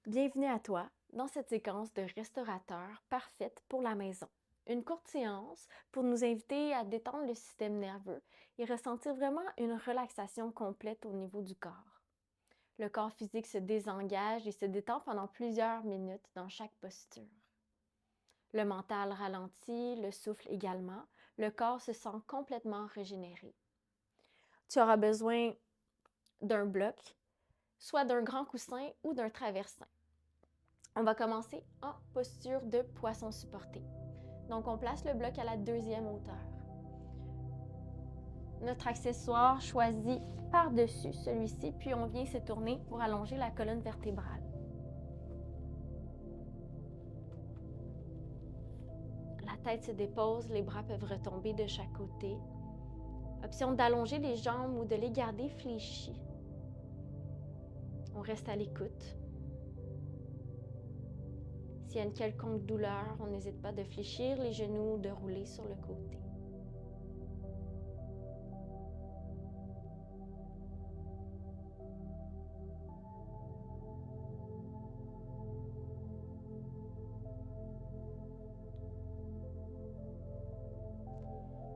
Bienvenue à toi dans cette séquence de restaurateur parfaite pour la maison. Une courte séance pour nous inviter à détendre le système nerveux et ressentir vraiment une relaxation complète au niveau du corps. Le corps physique se désengage et se détend pendant plusieurs minutes dans chaque posture. Le mental ralentit, le souffle également, le corps se sent complètement régénéré. Tu auras besoin d'un bloc, soit d'un grand coussin ou d'un traversin. On va commencer en posture de poisson supporté. Donc, on place le bloc à la deuxième hauteur. Notre accessoire choisi par-dessus celui-ci, puis on vient se tourner pour allonger la colonne vertébrale. La tête se dépose, les bras peuvent retomber de chaque côté. Option d'allonger les jambes ou de les garder fléchies. On reste à l'écoute. S'il y a une quelconque douleur, on n'hésite pas de fléchir les genoux ou de rouler sur le côté.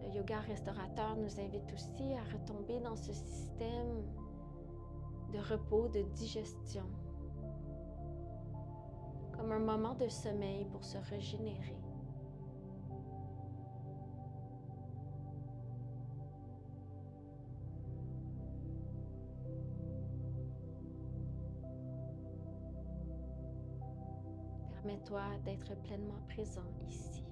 Le yoga restaurateur nous invite aussi à retomber dans ce système de repos, de digestion, comme un moment de sommeil pour se régénérer. Permets-toi d'être pleinement présent ici.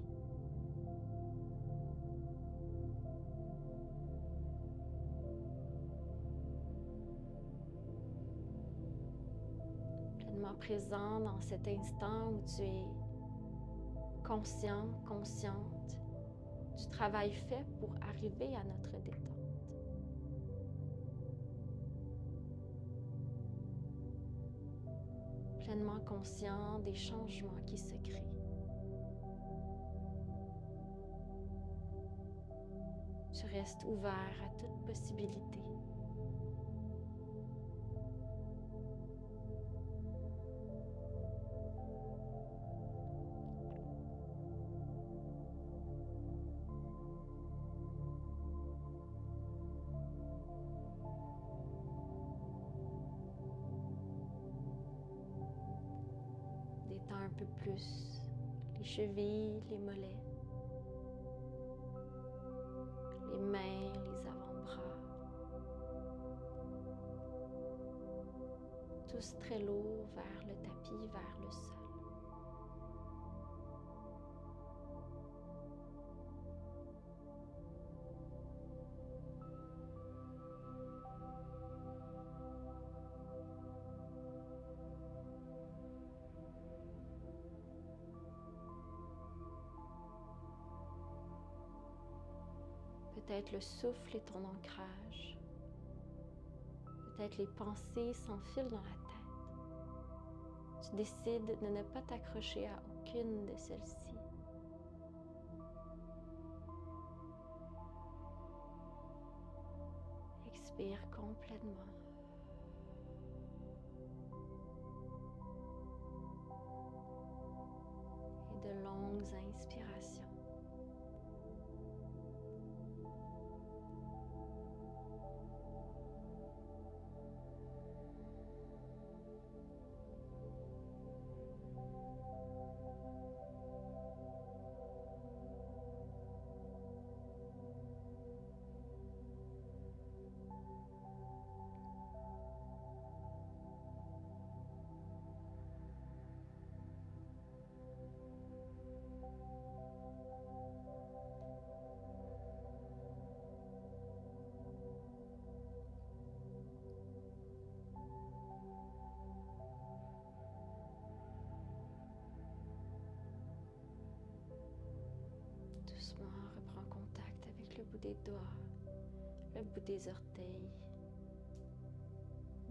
Pleinement présent dans cet instant où tu es conscient, consciente du travail fait pour arriver à notre détente. Pleinement conscient des changements qui se créent. Tu restes ouvert à toute possibilité. Détends un peu plus les chevilles, les mollets, les mains, les avant-bras. Tous très lourds vers le tapis, vers le sol. Peut-être le souffle est ton ancrage. Peut-être les pensées s'enfilent dans la tête. Tu décides de ne pas t'accrocher à aucune de celles-ci. Expire complètement. Et de longues inspirations. Doucement, reprends contact avec le bout des doigts, le bout des orteils.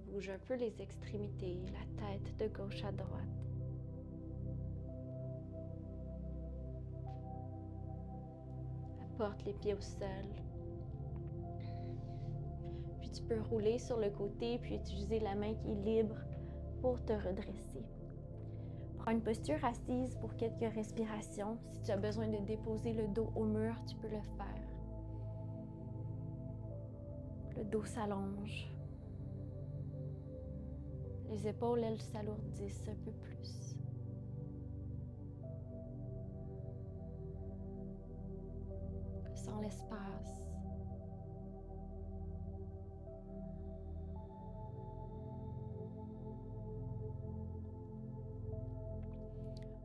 Bouge un peu les extrémités, la tête de gauche à droite. Apporte les pieds au sol. Puis tu peux rouler sur le côté puis utiliser la main qui est libre pour te redresser. Prends une posture assise pour quelques respirations. Si tu as besoin de déposer le dos au mur, tu peux le faire. Le dos s'allonge. Les épaules, elles, s'alourdissent un peu plus. Sens l'espace.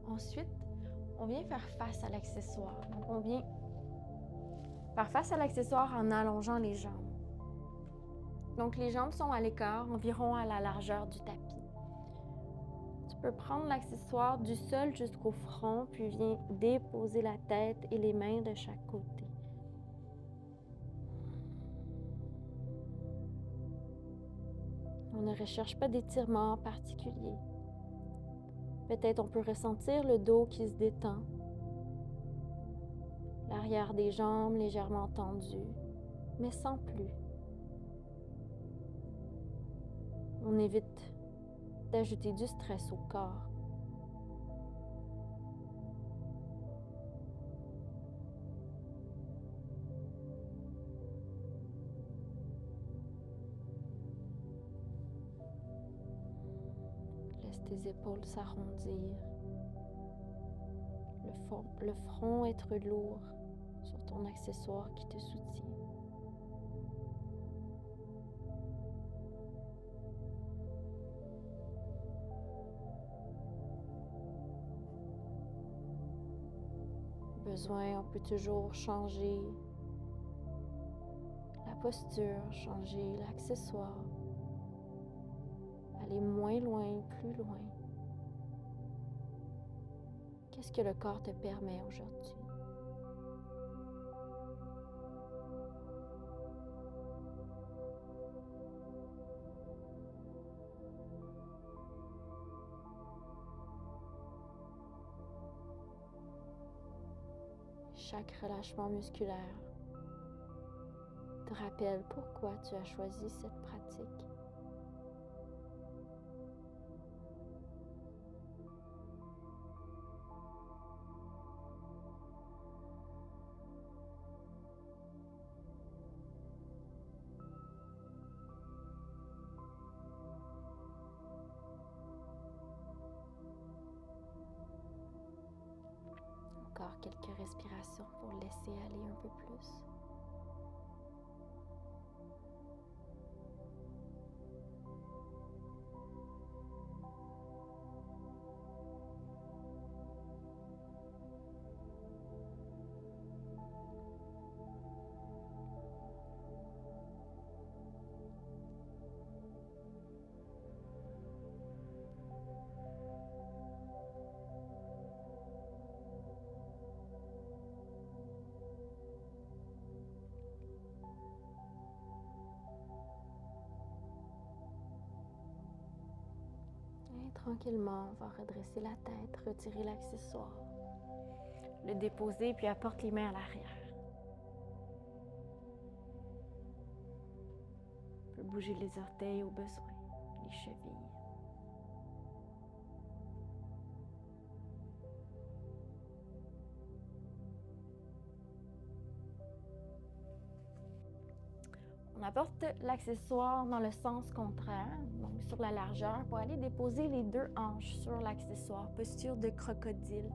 Ensuite, on vient faire face à l'accessoire. Donc, on vient faire face à l'accessoire en allongeant les jambes. Donc, les jambes sont à l'écart, environ à la largeur du tapis. Tu peux prendre l'accessoire du sol jusqu'au front, puis viens déposer la tête et les mains de chaque côté. On ne recherche pas d'étirement particulier. Peut-être on peut ressentir le dos qui se détend, l'arrière des jambes légèrement tendu, mais sans plus. On évite d'ajouter du stress au corps. Laisse tes épaules s'arrondir, le front être lourd sur ton accessoire qui te soutient. Besoin, on peut toujours changer la posture, changer l'accessoire, aller moins loin, plus loin. Qu'est-ce que le corps te permet aujourd'hui? Chaque relâchement musculaire te rappelle pourquoi tu as choisi cette pratique. Encore quelques respirations pour laisser aller un peu plus. Et tranquillement, on va redresser la tête, retirer l'accessoire, le déposer, puis apporte les mains à l'arrière. On peut bouger les orteils au besoin, les chevilles. On apporte l'accessoire dans le sens contraire, donc sur la largeur, pour aller déposer les deux hanches sur l'accessoire, posture de crocodile,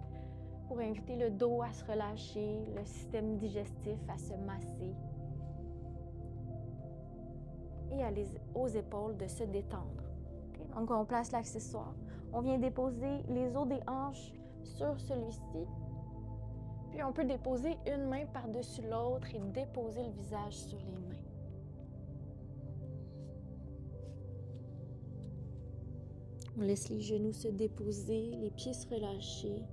pour inviter le dos à se relâcher, le système digestif à se masser et aux épaules de se détendre. Okay? Donc on place l'accessoire, on vient déposer les os des hanches sur celui-ci, puis on peut déposer une main par-dessus l'autre et déposer le visage sur les mains. On laisse les genoux se déposer, les pieds se relâcher,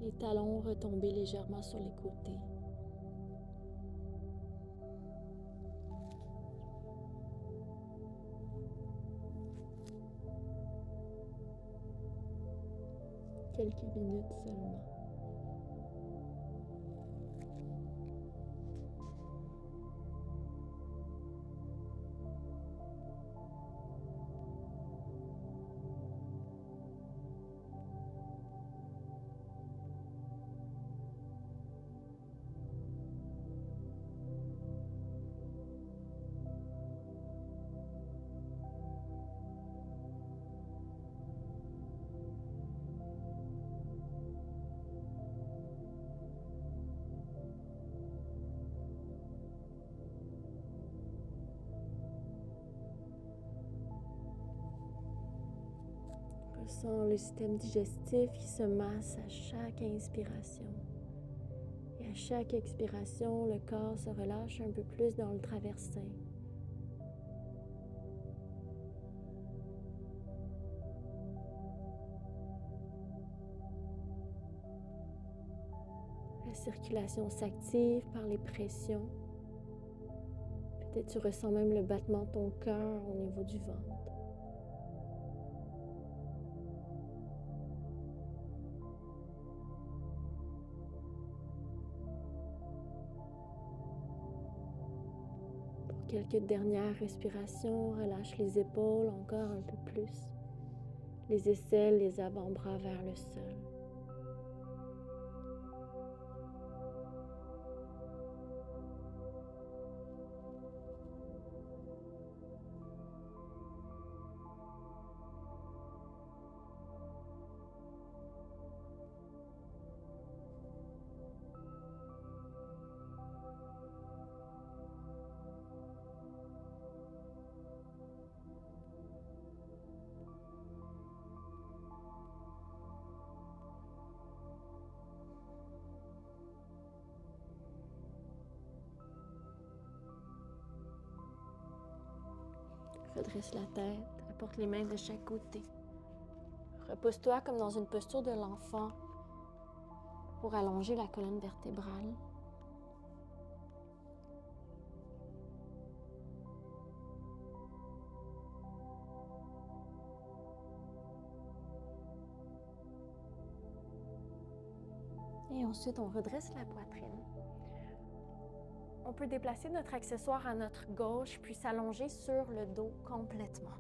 les talons retomber légèrement sur les côtés. Quelques minutes seulement. Ressens le système digestif qui se masse à chaque inspiration. Et à chaque expiration, le corps se relâche un peu plus dans le traversin. La circulation s'active par les pressions. Peut-être tu ressens même le battement de ton cœur au niveau du ventre. Pour quelques dernières respirations, relâche les épaules encore un peu plus. Les aisselles, les avant-bras vers le sol. Redresse la tête, apporte les mains de chaque côté. Repose-toi comme dans une posture de l'enfant pour allonger la colonne vertébrale. Et ensuite, on redresse la poitrine. On peut déplacer notre accessoire à notre gauche, puis s'allonger sur le dos complètement.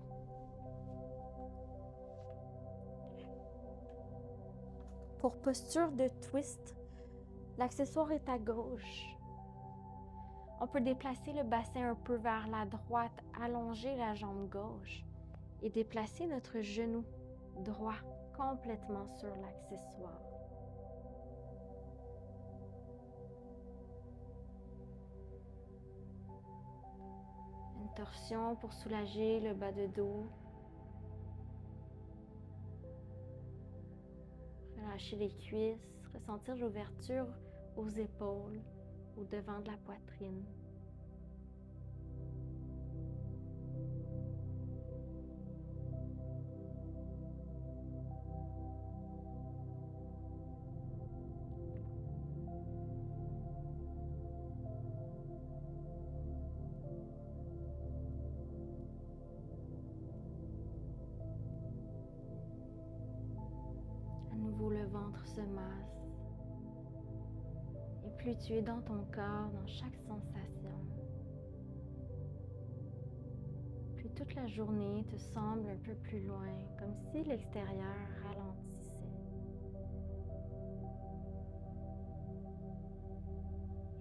Pour posture de twist, l'accessoire est à gauche. On peut déplacer le bassin un peu vers la droite, allonger la jambe gauche et déplacer notre genou droit complètement sur l'accessoire. Une torsion pour soulager le bas de dos. Relâcher les cuisses, ressentir l'ouverture aux épaules, au devant de la poitrine. À nouveau, le ventre se masse. Et plus tu es dans ton corps, dans chaque sensation, plus toute la journée te semble un peu plus loin, comme si l'extérieur ralentissait.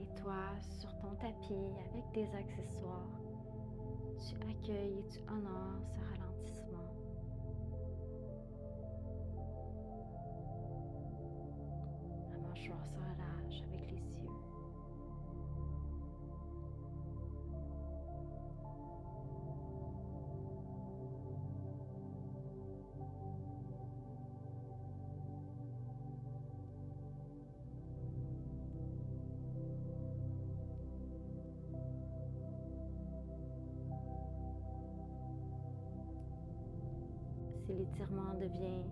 Et toi, sur ton tapis, avec tes accessoires, tu accueilles et tu honores ce ralentissement. La mâchoire se relâche avec les yeux. Si l'étirement devient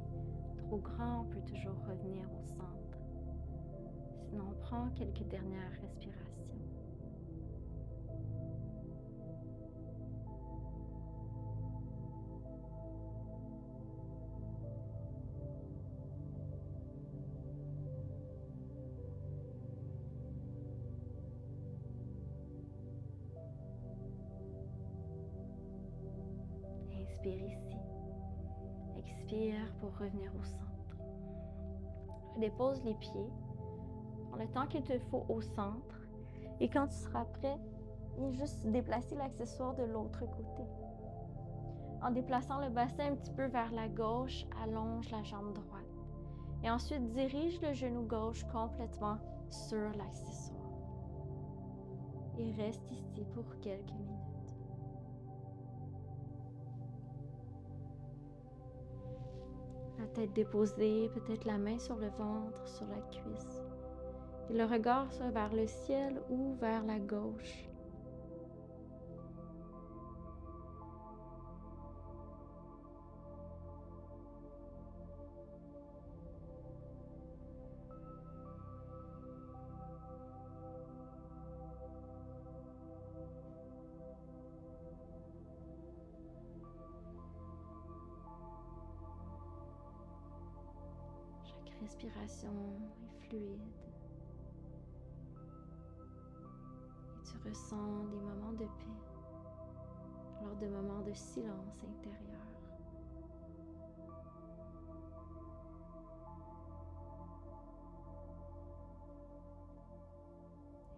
trop grand, on peut toujours revenir au centre. Sinon, on prend quelques dernières respirations. Inspire ici. Expire pour revenir au centre. Dépose les pieds. Prends le temps qu'il te faut au centre. Et quand tu seras prêt, viens juste déplacer l'accessoire de l'autre côté. En déplaçant le bassin un petit peu vers la gauche, allonge la jambe droite. Et ensuite, dirige le genou gauche complètement sur l'accessoire. Et reste ici pour quelques minutes. tête déposée, peut-être la main sur le ventre, sur la cuisse. Et le regard soit vers le ciel ou vers la gauche. Chaque respiration est fluide. Et tu ressens des moments de paix lors de moments de silence intérieur.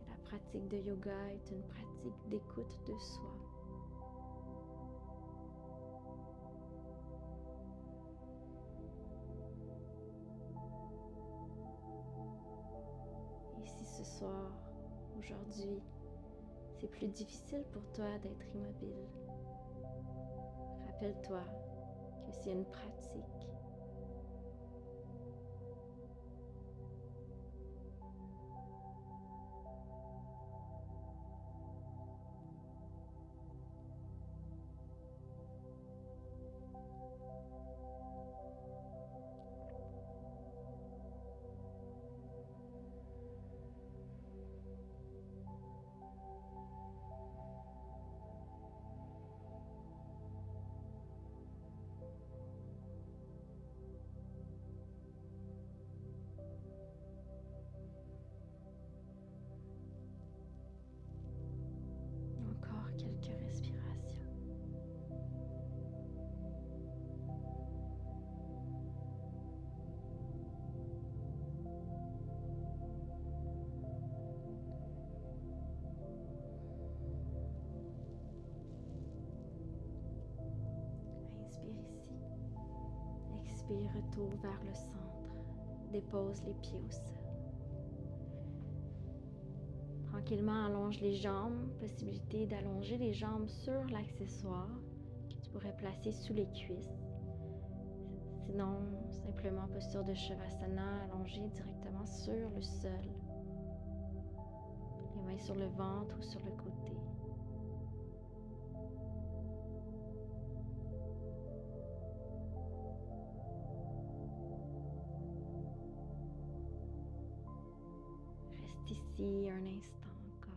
Et la pratique de yoga est une pratique d'écoute de soi. Et si ce soir, aujourd'hui, c'est plus difficile pour toi d'être immobile, rappelle-toi que c'est une pratique. Encore quelques respirations. Inspire ici. Expire, retour vers le centre. Dépose les pieds au sol. Tranquillement, allonge les jambes. Possibilité d'allonger les jambes sur l'accessoire que tu pourrais placer sous les cuisses. Sinon, simplement posture de Shavasana, allongée directement sur le sol. Les mains sur le ventre ou sur le côté. Reste ici un instant encore.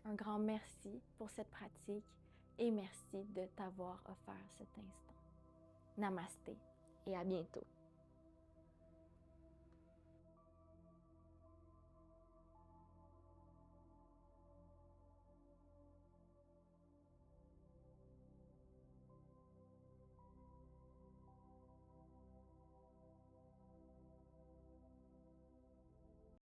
Un grand merci pour cette pratique et merci de t'avoir offert cet instant. Namasté et à bientôt.